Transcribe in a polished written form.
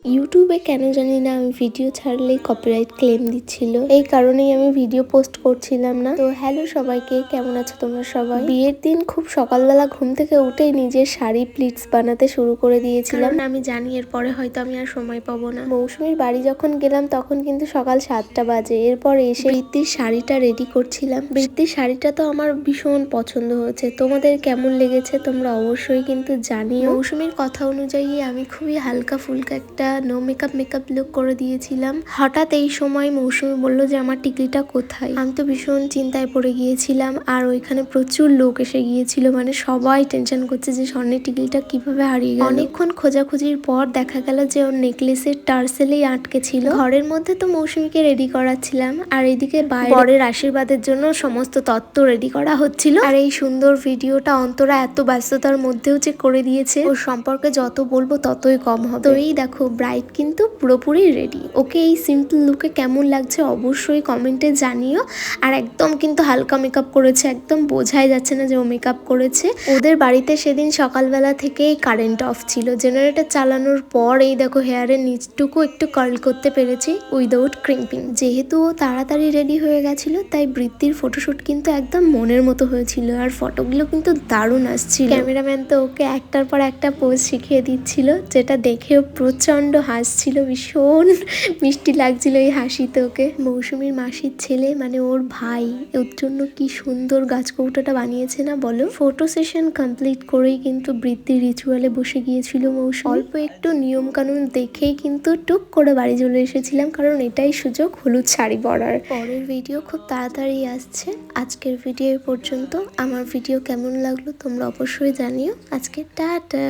ইউটিউবে কেন জানি না আমি ভিডিও ছাড়লেই কপিরাইট ক্লেম দিচ্ছিল, এই কারণেই আমি ভিডিও পোস্ট করছিলাম না। তো হ্যালো সবাইকে, কেমন আছো তোমরা সবাই? বিয়ের দিন খুব সকালবেলা ঘুম থেকে উঠেই নিজের শাড়ি প্লিটস বানাতে শুরু করে দিয়েছিলাম। আমি জানি এরপরে হয়তো আমি আর সময় পাবো না। মৌসুমীর বাড়ি যখন গেলাম তখন কিন্তু সকাল 7টা বাজে। এরপর এসে বৃত্তির শাড়িটা রেডি করছিলাম। বৃত্তির শাড়িটা তো আমার ভীষণ পছন্দ হয়েছে, তোমাদের কেমন লেগেছে তোমরা অবশ্যই কিন্তু জানিও। মৌসুমীর কথা অনুযায়ী আমি খুবই হালকা ফুলকা একটা নো মেকআপ লুক করে দিয়েছিলাম। হঠাৎ এই সময় মৌসুমী বললো যে আমার টিকলিটা কোথায়। আমি তো ভীষণ চিন্তায় পড়ে গিয়েছিলাম, আর ওইখানে প্রচুর লোক এসে গিয়েছিল, মানে সবাই টেনশন করছে যে স্বর্ণের টিকলিটা কিভাবে হারিয়ে গেল। অনেকক্ষণ খোঁজাখুঁজির পর দেখা গেল যে ওর নেকলেসের টার্সেলেই আটকে ছিল। ঘরের মধ্যে তো মৌসুমীকে রেডি করাচ্ছিলাম, আর এদিকে বরের আশীর্বাদের জন্য সমস্ত তত্ত্ব রেডি করা হচ্ছিল। আর এই সুন্দর ভিডিওটা অন্তরা এত ব্যস্ততার মধ্যেও যে করে দিয়েছে, ওর সম্পর্কে যত বলবো ততই কম হবে। তো এই দেখো ব্রাইড কিন্তু পুরোপুরি রেডি। ওকে এই সিম্পল লুকে কেমন লাগছে অবশ্যই কমেন্টে জানিও। আর একদম কিন্তু হালকা মেকআপ করেছে, একদম বোঝাই যাচ্ছে না যে ও মেকআপ করেছে। ওদের বাড়িতে সেদিন সকালবেলা থেকেই কারেন্ট অফ ছিল। জেনারেটর চালানোর পর এই দেখো হেয়ারের নিচটুকু একটু কার্ল করতে পেরেছি উইদাউট ক্রিম্পিং। যেহেতু ও তাড়াতাড়ি রেডি হয়ে গেছিল, তাই বৃত্তির ফটোশুট কিন্তু একদম মনের মতো হয়েছিল। আর ফটোগুলো কিন্তু দারুণ আসছিল। ক্যামেরাম্যান তো ওকে একটার পর একটা পোজ শিখিয়ে দিচ্ছিল, যেটা দেখেও প্রচন্ড হাসছিল, ভীষণ মিষ্টি লাগছিল এই হাসিতে ওকে। মৌসুমীর মাসির ছেলে মানে ওর ভাই, ওর জন্য কি সুন্দর গাছ কৌটাটা বানিয়েছে না বলো। ফটো সেশন কমপ্লিট করেই কিন্তু বৃত্তি রিচুয়ালে বসে গিয়েছিল মৌসুমী। অল্প একটু নিয়ম কানুন দেখেই কিন্তু টুক করে বাড়ি চলে এসেছিলাম, কারণ এটাই সুযোগ হলুদ শাড়ি পরার। পরের ভিডিও খুব তাড়াতাড়ি আসছে। আজকের ভিডিও পর্যন্ত। আমার ভিডিও কেমন লাগলো তোমরা অবশ্যই জানিও। আজকে টাটা।